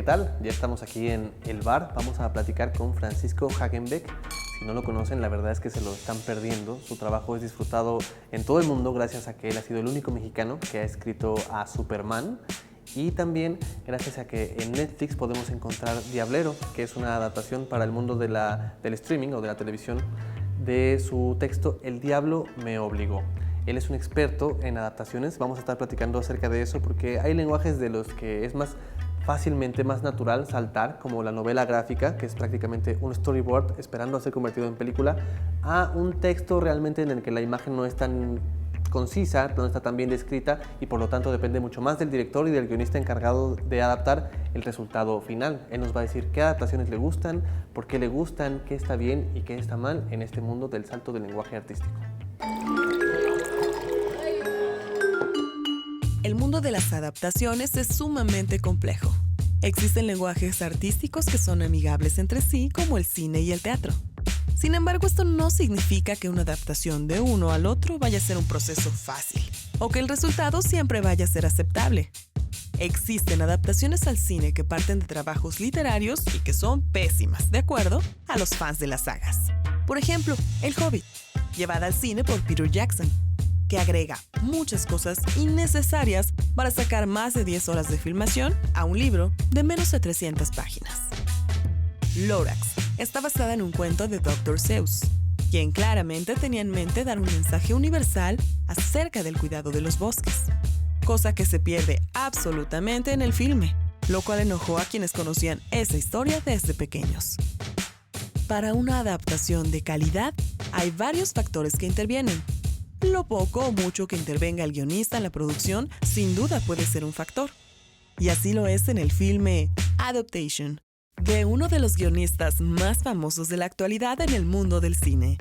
¿qué tal? Ya estamos aquí en el bar. Vamos a platicar con Francisco Hagenbeck. Si no lo conocen, la verdad es que se lo están perdiendo. Su trabajo es disfrutado en todo el mundo gracias a que él ha sido el único mexicano que ha escrito a Superman. Y también gracias a que en Netflix podemos encontrar Diablero, que es una adaptación para el mundo del streaming o de la televisión de su texto El Diablo me obligó. Él es un experto en adaptaciones. Vamos a estar platicando acerca de eso porque hay lenguajes de los que es fácilmente más natural saltar, como la novela gráfica, que es prácticamente un storyboard esperando a ser convertido en película, a un texto realmente en el que la imagen no es tan concisa, no está tan bien descrita y por lo tanto depende mucho más del director y del guionista encargado de adaptar el resultado final. Él nos va a decir qué adaptaciones le gustan, por qué le gustan, qué está bien y qué está mal en este mundo del salto del lenguaje artístico. El mundo de las adaptaciones es sumamente complejo. Existen lenguajes artísticos que son amigables entre sí, como el cine y el teatro. Sin embargo, esto no significa que una adaptación de uno al otro vaya a ser un proceso fácil, o que el resultado siempre vaya a ser aceptable. Existen adaptaciones al cine que parten de trabajos literarios y que son pésimas, de acuerdo a los fans de las sagas. Por ejemplo, El Hobbit, llevada al cine por Peter Jackson, que agrega muchas cosas innecesarias para sacar más de 10 horas de filmación a un libro de menos de 300 páginas. Lorax está basada en un cuento de Dr. Seuss, quien claramente tenía en mente dar un mensaje universal acerca del cuidado de los bosques, cosa que se pierde absolutamente en el filme, lo cual enojó a quienes conocían esa historia desde pequeños. Para una adaptación de calidad, hay varios factores que intervienen. Lo poco o mucho que intervenga el guionista en la producción sin duda puede ser un factor. Y así lo es en el filme Adaptation, de uno de los guionistas más famosos de la actualidad en el mundo del cine,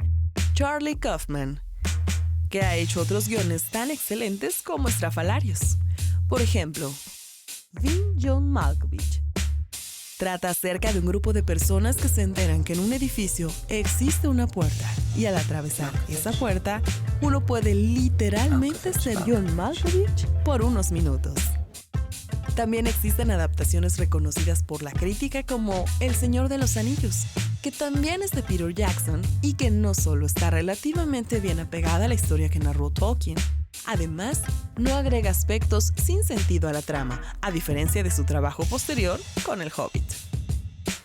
Charlie Kaufman, que ha hecho otros guiones tan excelentes como Estrafalarios. Por ejemplo, John Malkovich. Trata acerca de un grupo de personas que se enteran que en un edificio existe una puerta y al atravesar esa puerta, uno puede literalmente ser John Malkovich por unos minutos. También existen adaptaciones reconocidas por la crítica como El Señor de los Anillos, que también es de Peter Jackson y que no solo está relativamente bien apegada a la historia que narró Tolkien, además no agrega aspectos sin sentido a la trama, a diferencia de su trabajo posterior con El Hobbit.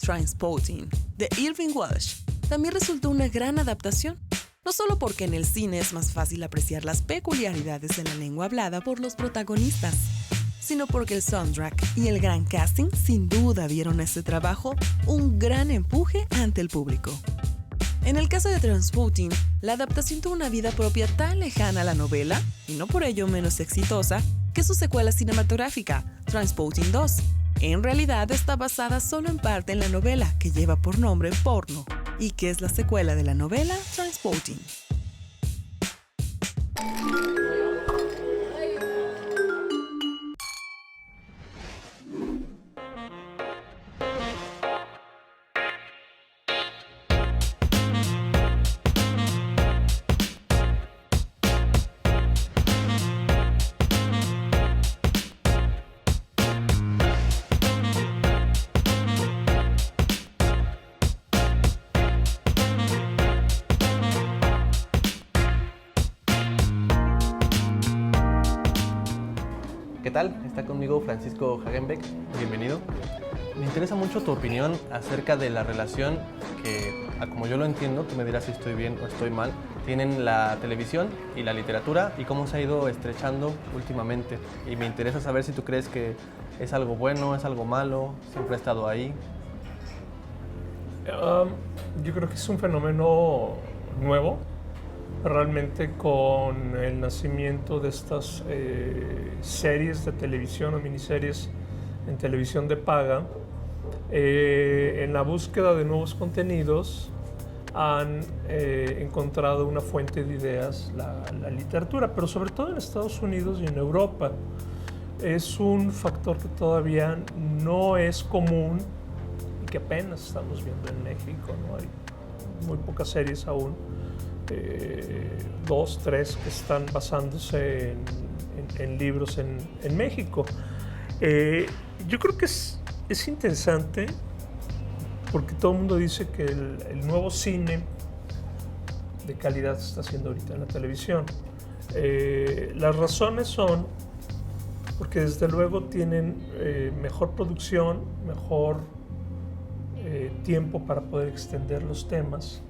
Trainspotting, de Irving Welsh, también resultó una gran adaptación, no solo porque en el cine es más fácil apreciar las peculiaridades de la lengua hablada por los protagonistas, sino porque el soundtrack y el gran casting sin duda dieron a este trabajo un gran empuje ante el público. En el caso de Trainspotting, la adaptación tuvo una vida propia tan lejana a la novela, y no por ello menos exitosa, que su secuela cinematográfica, Trainspotting 2, en realidad está basada solo en parte en la novela, que lleva por nombre Porno, y que es la secuela de la novela Trainspotting. ¿Qué tal? Está conmigo Francisco Hagenbeck. Bienvenido. Me interesa mucho tu opinión acerca de la relación que, como yo lo entiendo, tú me dirás si estoy bien o estoy mal, tienen la televisión y la literatura y cómo se ha ido estrechando últimamente. Y me interesa saber si tú crees que es algo bueno, es algo malo, siempre ha estado ahí. Yo creo que es un fenómeno nuevo, realmente con el nacimiento de estas series de televisión o miniseries en televisión de paga. En la búsqueda de nuevos contenidos han encontrado una fuente de ideas, la literatura, pero sobre todo en Estados Unidos y en Europa. Es un factor que todavía no es común y que apenas estamos viendo en México, ¿no? Hay muy pocas series aún, 2, 3 que están basándose en libros en México. Yo creo que es es interesante porque todo el mundo dice que el nuevo cine de calidad se está haciendo ahorita en la televisión. Las razones son porque desde luego tienen mejor producción, mejor tiempo para poder extender los temas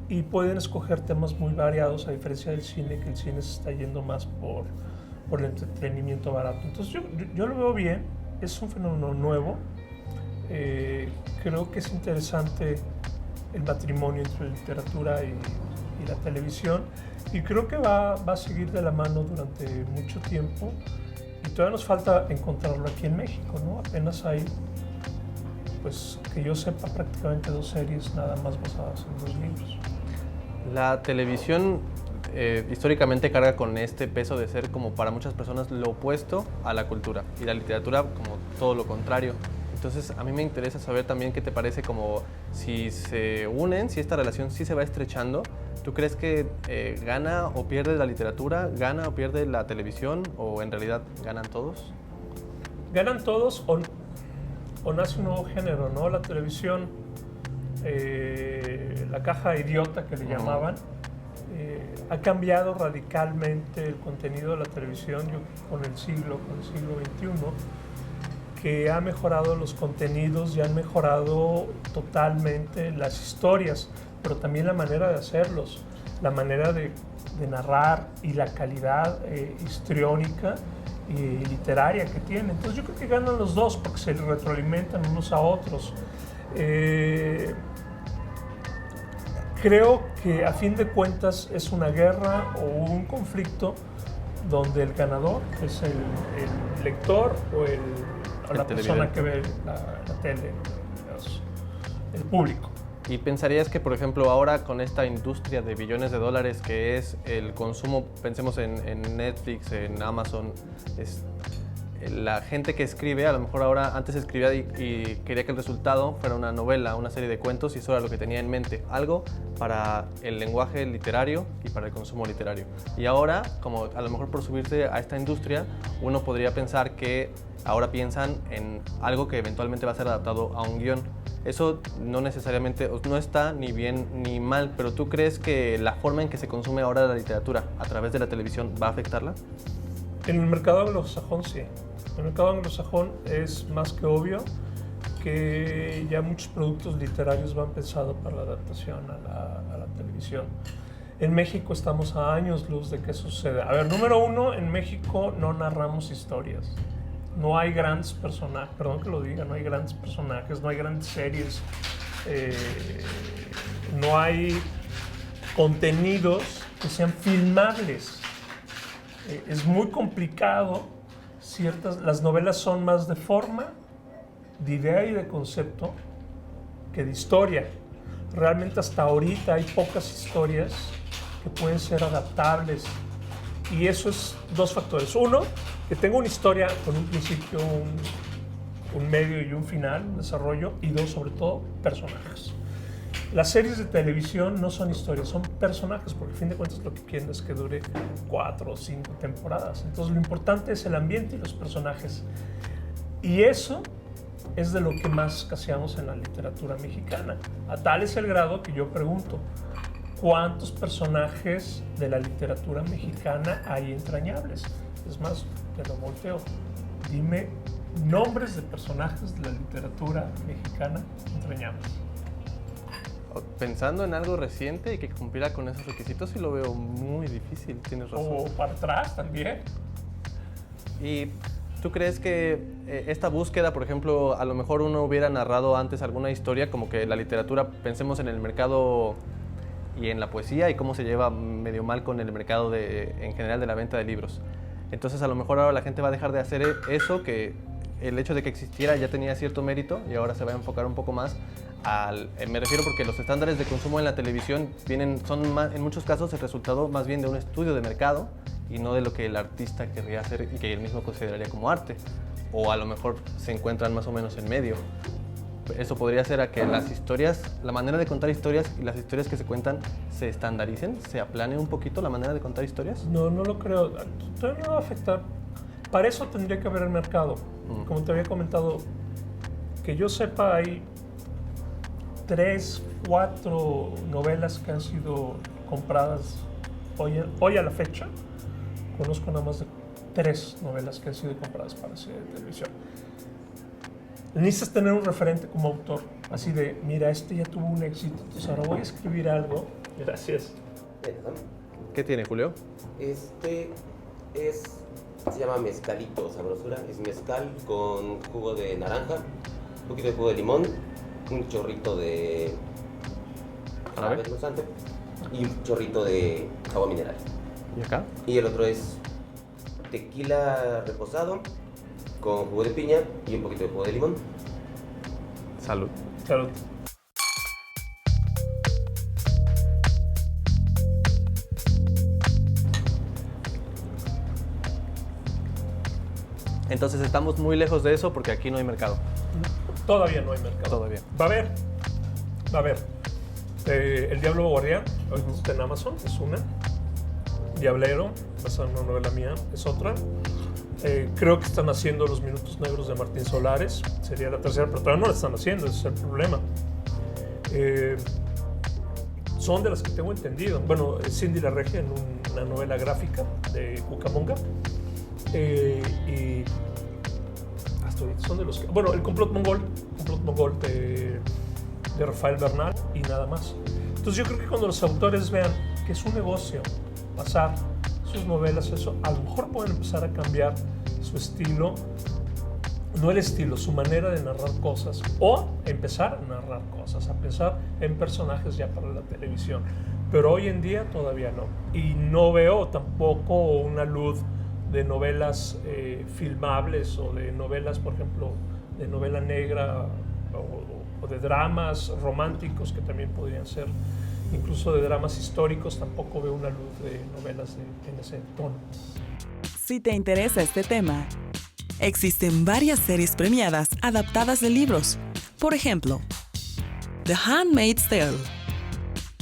y pueden escoger temas muy variados, a diferencia del cine, que el cine se está yendo más por el entretenimiento barato. Entonces yo lo veo bien, es un fenómeno nuevo. Creo que es interesante el matrimonio entre la literatura y la televisión, y creo que va a seguir de la mano durante mucho tiempo, y todavía nos falta encontrarlo aquí en México, ¿no? Apenas hay, pues que yo sepa, prácticamente 2 series nada más basadas en 2 libros. La televisión históricamente carga con este peso de ser, como para muchas personas, lo opuesto a la cultura, y la literatura como todo lo contrario. Entonces a mí me interesa saber también qué te parece, como si se unen, si esta relación sí se va estrechando. ¿Tú crees que gana o pierde la literatura, gana o pierde la televisión, o en realidad ganan todos? Ganan todos o nace un nuevo género, ¿no? La televisión, la caja idiota que le llamaban, ha cambiado radicalmente el contenido de la televisión con el siglo XXI, que ha mejorado los contenidos y han mejorado totalmente las historias, pero también la manera de hacerlos, la manera de narrar y la calidad histriónica y literaria que tiene. Entonces yo creo que ganan los dos porque se retroalimentan unos a otros. Creo que a fin de cuentas es una guerra o un conflicto donde el ganador es el lector o la persona que ve la tele, el público. ¿Y pensarías que, por ejemplo, ahora con esta industria de billones de dólares que es el consumo, pensemos en Netflix, en Amazon, la gente que escribe, a lo mejor ahora antes escribía y quería que el resultado fuera una novela, una serie de cuentos, y eso era lo que tenía en mente, algo para el lenguaje literario y para el consumo literario. Y ahora, como a lo mejor por subirse a esta industria, uno podría pensar que ahora piensan en algo que eventualmente va a ser adaptado a un guión. Eso no necesariamente, no está ni bien ni mal, pero ¿tú crees que la forma en que se consume ahora la literatura a través de la televisión va a afectarla? En el mercado anglosajón sí. En el mercado anglosajón es más que obvio que ya muchos productos literarios van pensados para la adaptación a la televisión. En México estamos a años luz de que suceda. A ver, número uno, en México no narramos historias. No hay grandes personajes, perdón que lo diga, no hay grandes personajes, no hay grandes series, no hay contenidos que sean filmables. Es muy complicado, las novelas son más de forma, de idea y de concepto que de historia. Realmente hasta ahorita hay pocas historias que pueden ser adaptables, y eso es 2 factores. Uno, que tenga una historia con un principio, un medio y un final, un desarrollo, y 2, sobre todo, personajes. Las series de televisión no son historias, son personajes, porque a fin de cuentas lo que quieren es que dure 4 o 5 temporadas. Entonces lo importante es el ambiente y los personajes. Y eso es de lo que más escaseamos en la literatura mexicana. A tal es el grado que yo pregunto, ¿cuántos personajes de la literatura mexicana hay entrañables? Es más, te lo volteo. Dime nombres de personajes de la literatura mexicana entrañables. Pensando en algo reciente y que cumpliera con esos requisitos, sí lo veo muy difícil, tienes razón. O para atrás también. ¿Y tú crees que esta búsqueda, por ejemplo, a lo mejor uno hubiera narrado antes alguna historia, como que la literatura, pensemos en el mercado y en la poesía y cómo se lleva medio mal con el mercado en general de la venta de libros? Entonces a lo mejor ahora la gente va a dejar de hacer eso, que el hecho de que existiera ya tenía cierto mérito, y ahora se va a enfocar un poco más me refiero porque los estándares de consumo en la televisión son en muchos casos el resultado más bien de un estudio de mercado y no de lo que el artista querría hacer y que él mismo consideraría como arte, o a lo mejor se encuentran más o menos en medio. Eso podría ser a que las historias, la manera de contar historias y las historias que se cuentan se estandaricen, se aplane un poquito la manera de contar historias. No lo creo. Todavía no va a afectar. Para eso tendría que haber el mercado. Como te había comentado, Que yo sepa, hay 3, 4 novelas que han sido compradas hoy a la fecha. Conozco nada más de 3 novelas que han sido compradas para serie de televisión. Necesitas tener un referente como autor, así de, mira, este ya tuvo un éxito, entonces ahora voy a escribir algo. Gracias. ¿Qué tiene, Julio? Se llama mezcalito, sabrosura. Es mezcal con jugo de naranja, un poquito de jugo de limón, un chorrito de jarabe endulzante y un chorrito de agua mineral. ¿Y acá? Y el otro es tequila reposado con jugo de piña y un poquito de jugo de limón. Salud. Salud. Entonces estamos muy lejos de eso porque aquí no hay mercado. Todavía no hay mercado. Todavía. Va a haber. El Diablo Guardián, ahorita está en Amazon, es una. Diablero, basada en una novela mía, es otra. Creo que están haciendo Los Minutos Negros de Martín Solares, sería la tercera, pero todavía no la están haciendo, ese es el problema. Son de las que tengo entendido. Bueno, Cindy la Regia en una novela gráfica de Cucamonga. Y hasta ahorita son de los que... Bueno, el Complot Mongol de Rafael Bernal y nada más. Entonces yo creo que cuando los autores vean que es un negocio pasar sus novelas, eso, a lo mejor pueden empezar a cambiar su estilo, no el estilo, su manera de narrar cosas, o empezar a narrar cosas, a pensar en personajes ya para la televisión. Pero hoy en día todavía no. Y no veo tampoco una luz de novelas filmables o de novelas, por ejemplo, de novela negra o de dramas románticos que también podrían ser, incluso de dramas históricos, tampoco veo una luz de novelas en ese tono. Si te interesa este tema, existen varias series premiadas adaptadas de libros. Por ejemplo, The Handmaid's Tale,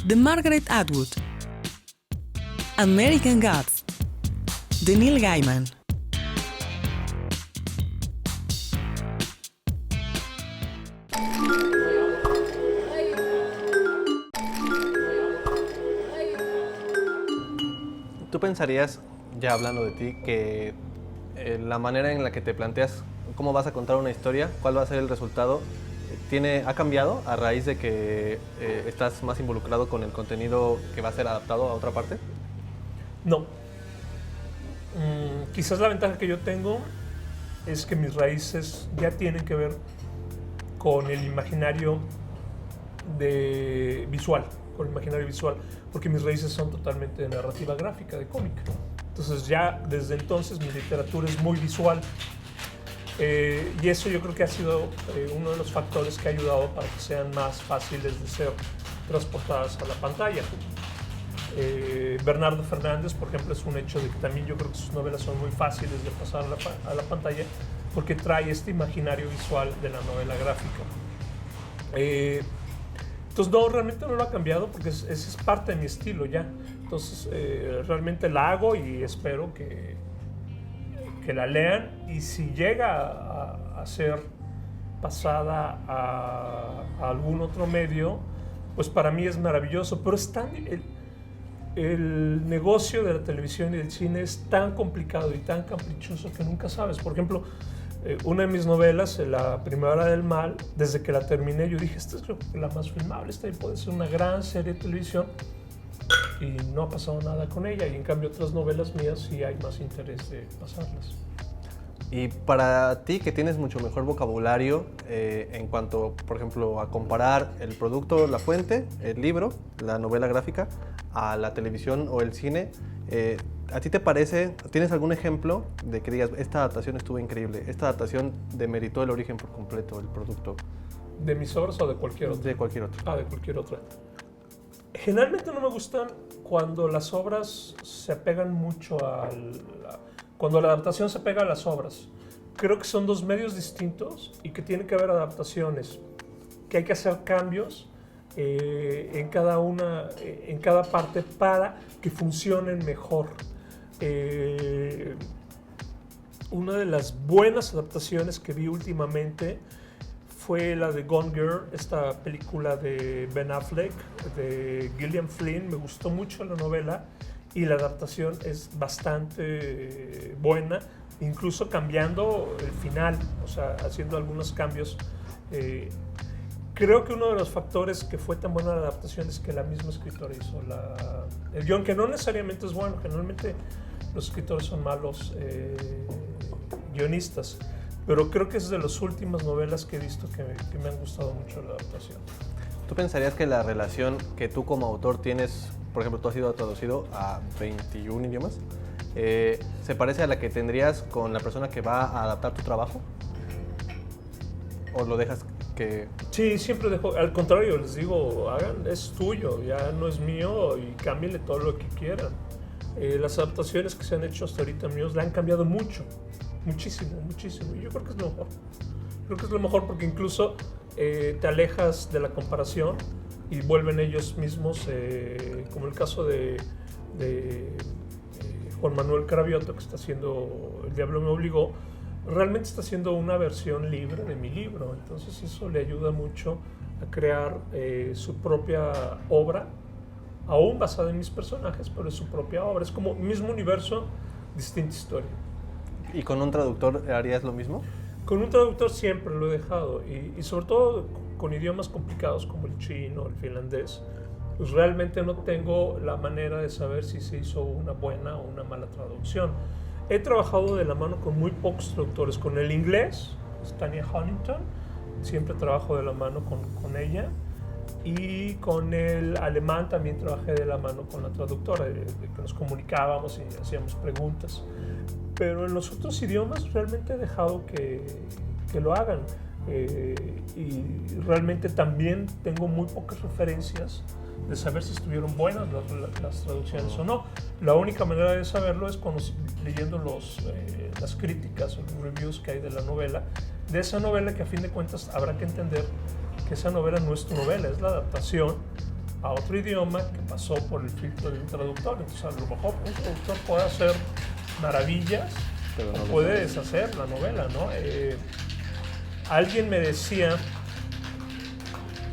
de Margaret Atwood, American Gods, de Neil Gaiman. ¿Tú pensarías, ya hablando de ti, que la manera en la que te planteas cómo vas a contar una historia, cuál va a ser el resultado, ha cambiado a raíz de que estás más involucrado con el contenido que va a ser adaptado a otra parte? No. Quizás la ventaja que yo tengo es que mis raíces ya tienen que ver con el imaginario visual, porque mis raíces son totalmente de narrativa gráfica, de cómic. Entonces ya desde entonces mi literatura es muy visual, y eso yo creo que ha sido uno de los factores que ha ayudado para que sean más fáciles de ser transportadas a la pantalla. Bernardo Fernández, por ejemplo, es un hecho de que también yo creo que sus novelas son muy fáciles de pasar a la pantalla porque trae este imaginario visual de la novela gráfica. Entonces no, realmente no lo ha cambiado porque ese es parte de mi estilo ya. Entonces realmente la hago y espero que la lean, y si llega a ser pasada a algún otro medio, pues para mí es maravilloso, pero es tan... El negocio de la televisión y del cine es tan complicado y tan caprichoso que nunca sabes. Por ejemplo, una de mis novelas, La Primavera del Mal, desde que la terminé yo dije, esta es la más filmable, esta puede ser una gran serie de televisión, y no ha pasado nada con ella, y en cambio otras novelas mías sí hay más interés de pasarlas. Y para ti, que tienes mucho mejor vocabulario en cuanto, por ejemplo, a comparar el producto, la fuente, el libro, la novela gráfica, a la televisión o el cine, ¿a ti te parece, tienes algún ejemplo de que digas, esta adaptación estuvo increíble, esta adaptación demeritó el origen por completo, el producto? ¿De mis obras o de cualquier otra? De cualquier otra. De cualquier otra. Generalmente no me gustan cuando las obras se apegan mucho cuando la adaptación se pega a las obras. Creo que son dos medios distintos y que tiene que haber adaptaciones, que hay que hacer cambios en cada parte para que funcionen mejor. Una de las buenas adaptaciones que vi últimamente fue la de Gone Girl, esta película de Ben Affleck, de Gillian Flynn. Me gustó mucho la novela y la adaptación es bastante buena, incluso cambiando el final, o sea, haciendo algunos cambios. Creo que uno de los factores que fue tan buena la adaptación es que la misma escritora hizo el guión, que no necesariamente es bueno. Generalmente los escritores son malos guionistas, pero creo que es de las últimas novelas que he visto que me han gustado mucho la adaptación. ¿Tú pensarías que la relación que tú como autor tienes, por ejemplo, tú has sido traducido a 21 idiomas, se parece a la que tendrías con la persona que va a adaptar tu trabajo? ¿O lo dejas que...? Sí, siempre dejo, al contrario, les digo, hagan, es tuyo, ya no es mío, y cámbienle todo lo que quieran. Las adaptaciones que se han hecho hasta ahorita míos la han cambiado mucho, muchísimo, y yo creo que es lo mejor. Creo que es lo mejor porque incluso te alejas de la comparación y vuelven ellos mismos, como el caso de Juan Manuel Cravioto, que está haciendo El Diablo me obligó. Realmente está haciendo una versión libre de mi libro, entonces eso le ayuda mucho a crear su propia obra, aún basada en mis personajes, pero es su propia obra, es como mismo universo, distinta historia. ¿Y con un traductor harías lo mismo? Con un traductor siempre lo he dejado, y sobre todo con idiomas complicados como el chino, el finlandés, pues realmente no tengo la manera de saber si se hizo una buena o una mala traducción. He trabajado de la mano con muy pocos traductores. Con el inglés, Tanya Huntington, siempre trabajo de la mano con ella. Y con el alemán también trabajé de la mano con la traductora, de que nos comunicábamos y hacíamos preguntas. Pero en los otros idiomas realmente he dejado que lo hagan. Y realmente también tengo muy pocas referencias de saber si estuvieron buenas las traducciones o no. La única manera de saberlo es leyendo las críticas o los reviews que hay de la novela, de esa novela, que a fin de cuentas habrá que entender que esa novela no es tu novela, es la adaptación a otro idioma que pasó por el filtro de un traductor. Entonces a lo mejor un traductor puede hacer maravillas, pero no puede deshacer la novela, ¿no? Alguien me decía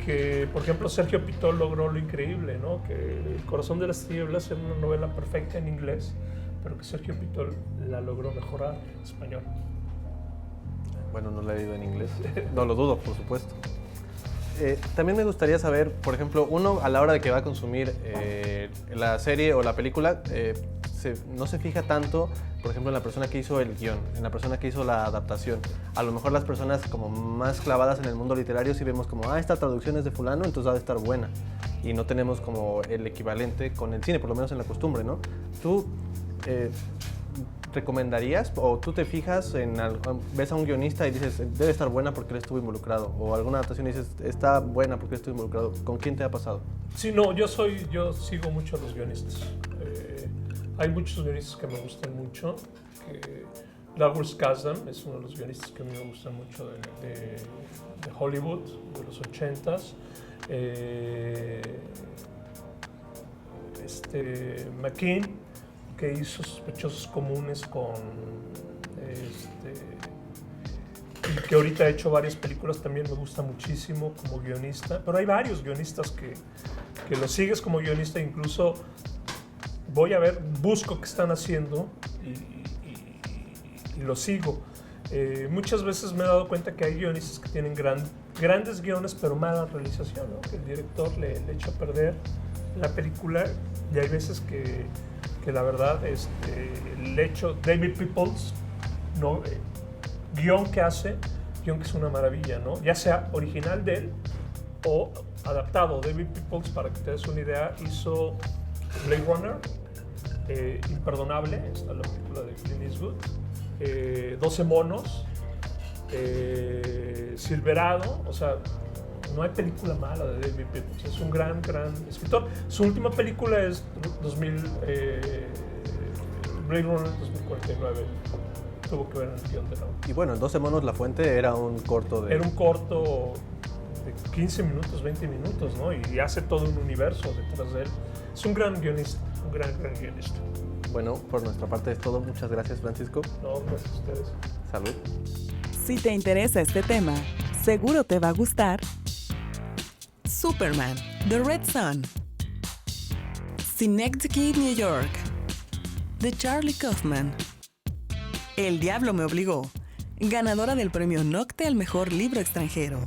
que, por ejemplo, Sergio Pitol logró lo increíble, ¿no? Que El corazón de las tinieblas era una novela perfecta en inglés, pero que Sergio Pitol la logró mejorar en español. Bueno, no la he leído en inglés. No lo dudo, por supuesto. También me gustaría saber, por ejemplo, uno a la hora de que va a consumir la serie o la película, no se fija tanto, por ejemplo, en la persona que hizo el guión, en la persona que hizo la adaptación. A lo mejor las personas como más clavadas en el mundo literario sí vemos como, esta traducción es de fulano, entonces ha de estar buena. Y no tenemos como el equivalente con el cine, por lo menos en la costumbre, ¿no? ¿Tú recomendarías o tú te fijas ves a un guionista y dices, debe estar buena porque él estuvo involucrado? O alguna adaptación y dices, está buena porque él estuvo involucrado. ¿Con quién te ha pasado? Sí, no, yo sigo mucho a los guionistas. Hay muchos guionistas que me gustan mucho. Douglas Kasdan es uno de los guionistas que a mí me gustan mucho de Hollywood, de los 80s. McKean, que hizo Sospechosos Comunes y que ahorita ha hecho varias películas, también me gusta muchísimo como guionista. Pero hay varios guionistas que lo sigues como guionista, incluso busco qué están haciendo y lo sigo. Muchas veces me he dado cuenta que hay guionistas que tienen grandes guiones, pero mala realización, ¿no? Que el director le echa a perder la película, y hay veces que la verdad, el hecho, David Peoples, ¿no? Guión que es una maravilla, ¿no? Ya sea original de él o adaptado. David Peoples, para que te des una idea, hizo Blade Runner, Imperdonable, esta es la película de Clint Eastwood, 12 monos, Silverado, o sea, no hay película mala de David Peoples, es un gran escritor. Su última película es Blade Runner 2049, tuvo que ver en el guión de nuevo. Y bueno, en 12 monos la fuente era un corto de 15 minutos, 20 minutos, ¿no? Y hace todo un universo detrás de él. Es un gran guionista, un gran guionista. Bueno, por nuestra parte es todo. Muchas gracias, Francisco. No, gracias a ustedes. Salud. Si te interesa este tema, seguro te va a gustar. Superman, The Red Son. Synecdoche, New York, de Charlie Kaufman. El diablo me obligó, ganadora del premio Nocte al mejor libro extranjero.